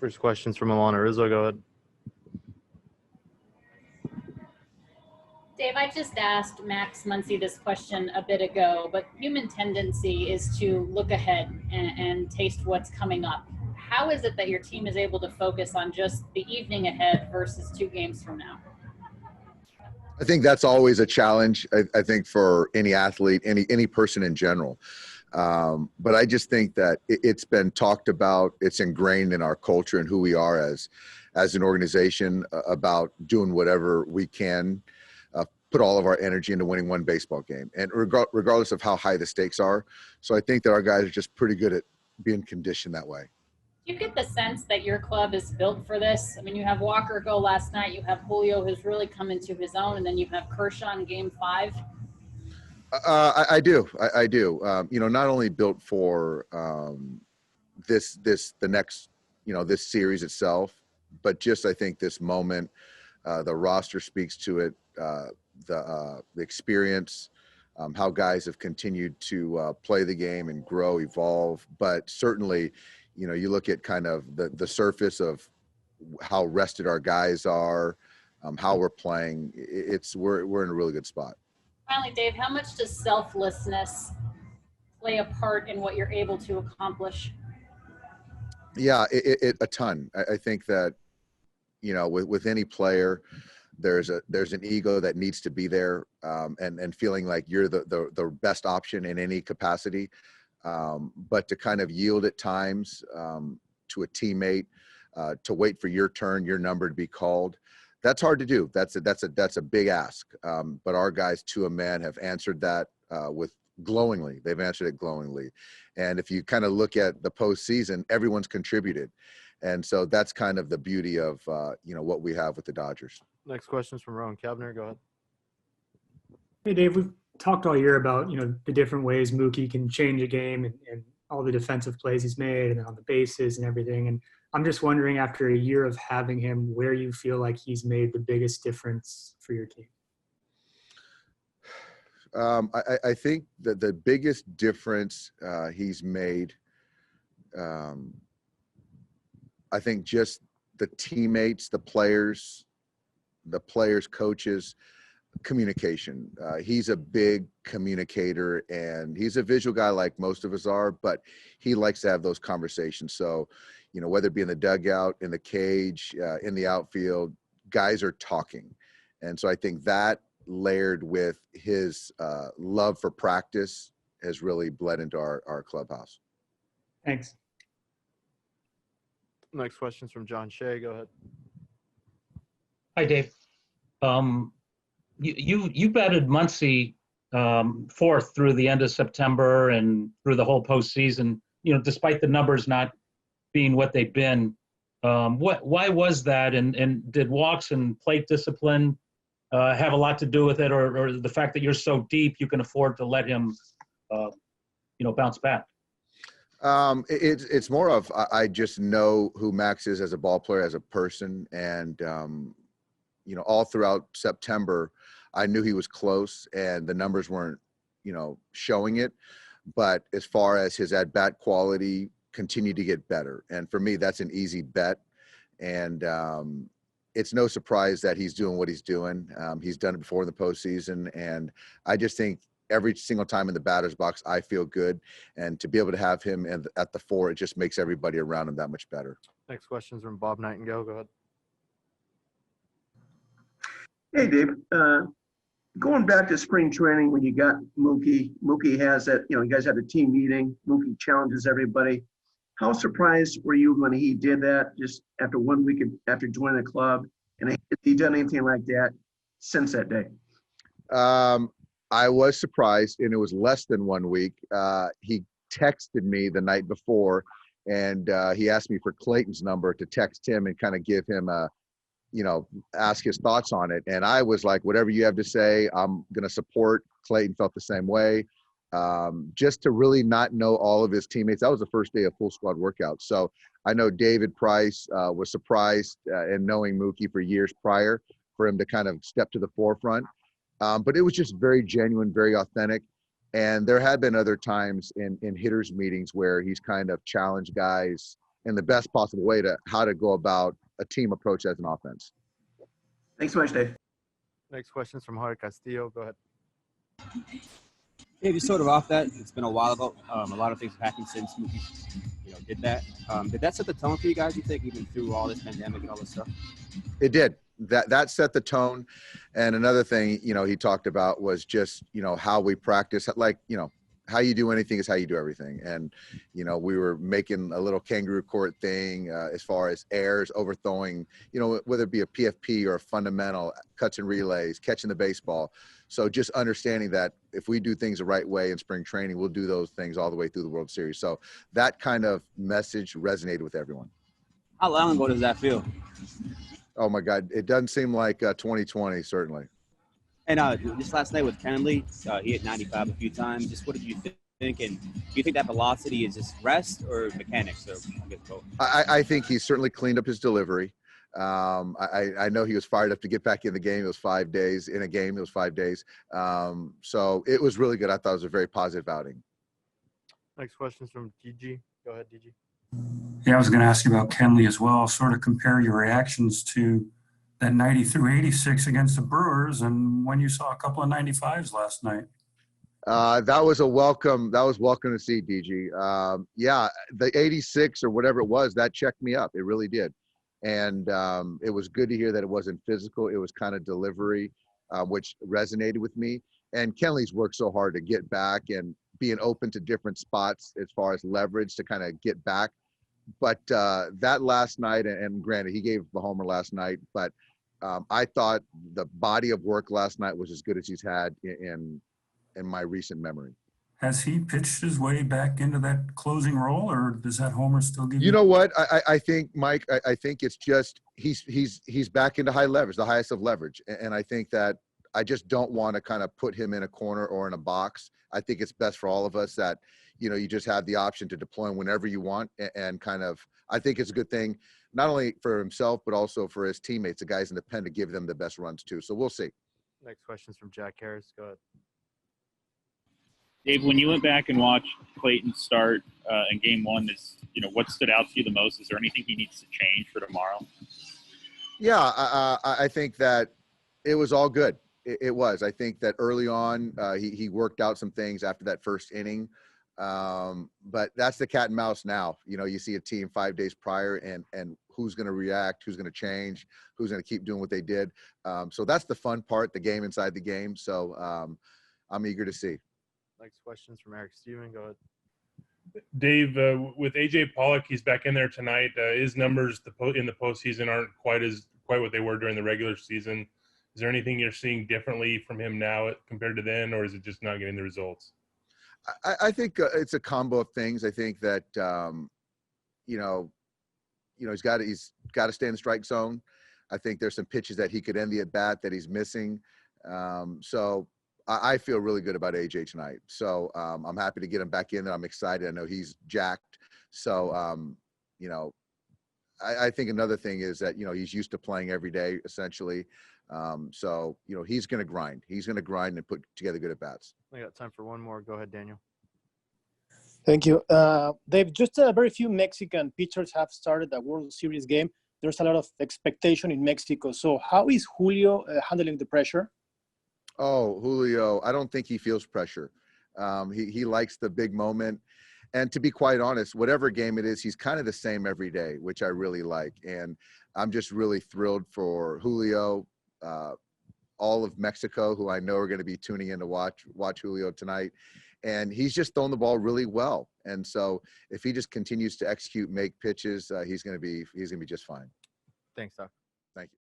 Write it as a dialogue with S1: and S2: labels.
S1: First question's from Alanna Rizzo. Go ahead.
S2: Dave, I just asked Max Muncy this question a bit ago, but human tendency is to look ahead and taste what's coming up. How is it that your team is able to focus on just the evening ahead versus 2 games from now?
S3: I think that's always a challenge, I think, for any athlete, any person in general. But I just think that it's been talked about, it's ingrained in our culture and who we are as an organization about doing whatever we can, put all of our energy into winning one baseball game, and regardless of how high the stakes are. So I think that our guys are just pretty good at being conditioned that way.
S2: Do you get the sense that your club is built for this? I mean, you have Walker go last night, you have Julio who's really come into his own, and then you have Kershaw in Game 5.
S3: I do. Not only built for the next, this series itself, but just I think this moment, the roster speaks to it, the experience, how guys have continued to play the game and grow, evolve. But certainly, you look at kind of the surface of how rested our guys are, how we're playing. We're in a really good spot.
S2: Finally, Dave, how much does selflessness play a part in what you're able to accomplish?
S3: Yeah, a ton. I think that, with any player, there's an ego that needs to be there, and feeling like you're the best option in any capacity. But to kind of yield at times to a teammate, to wait for your turn, your number to be called, that's hard to do. That's a big ask. But our guys, to a man, have answered that with glowingly. They've answered it glowingly. And if you kind of look at the postseason, everyone's contributed. And so that's kind of the beauty of, what we have with the Dodgers.
S1: Next question is from Rowan Kavner. Go ahead.
S4: Hey, Dave, we've talked all year about, the different ways Mookie can change a game and all the defensive plays he's made and on the bases and everything. And I'm just wondering, after a year of having him, where you feel like he's made the biggest difference for your team?
S3: I think that the biggest difference he's made, I think just the teammates, the players, coaches, communication. He's a big communicator, and he's a visual guy like most of us are, but he likes to have those conversations. So, whether it be in the dugout, in the cage, in the outfield, guys are talking. And so I think that layered with his love for practice has really bled into our clubhouse.
S4: Thanks.
S1: Next question's from John Shea. Go ahead.
S5: Hi, Dave. You batted Muncy fourth through the end of September and through the whole postseason. Despite the numbers not being what they've been, why was that? And did walks and plate discipline have a lot to do with it, or the fact that you're so deep you can afford to let him, bounce back?
S3: It's more of I just know who Max is as a ball player, as a person, and all throughout September, I knew he was close, and the numbers weren't, showing it. But as far as his at-bat quality continued to get better, and for me, that's an easy bet. And it's no surprise that he's doing what he's doing. He's done it before in the postseason, and I just think every single time in the batter's box, I feel good. And to be able to have him at the 4, it just makes everybody around him that much better.
S1: Next question's from BNightengale. Go ahead.
S6: Hey, Dave. Going back to spring training when you got Mookie has that, you guys had a team meeting. Mookie challenges everybody. How surprised were you when he did that just after 1 week after joining the club? And has he done anything like that since that day?
S3: I was surprised, and it was less than 1 week. He texted me the night before, and he asked me for Clayton's number to text him and kind of give him ask his thoughts on it. And I was like, whatever you have to say, I'm going to support. Clayton felt the same way. Just to really not know all of his teammates. That was the first day of full squad workout. So I know David Price was surprised in knowing Mookie for years prior for him to kind of step to the forefront. But it was just very genuine, very authentic. And there had been other times in hitters meetings where he's kind of challenged guys in the best possible way to how to go about a team approach as an offense.
S6: Thanks so much, Dave.
S1: Next question is from Jorge Castillo. Go ahead.
S7: Yeah, just sort of off that. It's been a while ago. A lot of things have happened since Mookie, did that. Did that set the tone for you guys? You think, even through all this pandemic and all this stuff?
S3: It did. That set the tone. And another thing, he talked about was just, how we practice, like, how you do anything is how you do everything. And, we were making a little kangaroo court thing as far as errors, overthrowing, whether it be a PFP or a fundamental, cuts and relays, catching the baseball. So just understanding that if we do things the right way in spring training, we'll do those things all the way through the World Series. So that kind of message resonated with everyone.
S7: How long ago does that feel?
S3: Oh my God. It doesn't seem like 2020, certainly.
S7: And just last night with Kenley, he hit 95 a few times. Just what did you think? And do you think that velocity is just rest or mechanics? Or I guess both?
S3: I think he's certainly cleaned up his delivery. I know he was fired up to get back in the game. It was 5 days in a game. It was 5 days. So it was really good. I thought it was a very positive outing.
S1: Next question is from DG. Go ahead, DG.
S8: Yeah, I was going to ask you about Kenley as well. Sort of compare your reactions to that 90 through 86 against the Brewers and when you saw a couple of 95s last night.
S3: That was welcome to see, DG. Yeah, the 86 or whatever it was, that checked me up. It really did. And it was good to hear that it wasn't physical. It was kind of delivery, which resonated with me. And Kenley's worked so hard to get back and being open to different spots as far as leverage to kind of get back. But that last night, and granted, he gave the homer last night, but I thought the body of work last night was as good as he's had in my recent memory.
S8: Has he pitched his way back into that closing role, or does that homer still give you?
S3: You know what? I think, Mike, I think it's just he's back into high leverage, the highest of leverage. And I think that I just don't want to kind of put him in a corner or in a box. I think it's best for all of us that, you just have the option to deploy him whenever you want. And kind of, I think it's a good thing, not only for himself, but also for his teammates, the guys in the pen, to give them the best runs too. So we'll see.
S1: Next question is from jackharris. Go ahead.
S9: Dave, when you went back and watched Clayton start in game one, what stood out to you the most? Is there anything he needs to change for tomorrow?
S3: Yeah, I think that it was all good. It was. I think that early on, he worked out some things after that first inning. But that's the cat and mouse now. You see a team 5 days prior and who's going to react, who's going to change, who's going to keep doing what they did. So that's the fun part, the game inside the game. So I'm eager to see.
S1: Next question is from Eric Steven. Go ahead.
S10: Dave, with AJ Pollock, he's back in there tonight. His numbers in the postseason aren't quite what they were during the regular season. Is there anything you're seeing differently from him now compared to then, or is it just not getting the results?
S3: I think it's a combo of things. I think that he's got to stay in the strike zone. I think there's some pitches that he could end the at bat that he's missing. So I feel really good about AJ tonight. So I'm happy to get him back in there. I'm excited. I know he's jacked. So I think another thing is that he's used to playing every day essentially. So he's going to grind. He's going to grind and put together good at bats.
S1: I got time for one more. Go ahead, Daniel.
S11: Thank you. Dave, just very few Mexican pitchers have started a World Series game. There's a lot of expectation in Mexico. So how is Julio handling the pressure?
S3: Oh, Julio, I don't think he feels pressure. He likes the big moment. And to be quite honest, whatever game it is, he's kind of the same every day, which I really like. And I'm just really thrilled for Julio, all of Mexico, who I know are going to be tuning in to watch Julio tonight. And he's just thrown the ball really well. And so if he just continues to execute, make pitches, he's going to be just fine.
S1: Thanks, Doc.
S3: Thank you.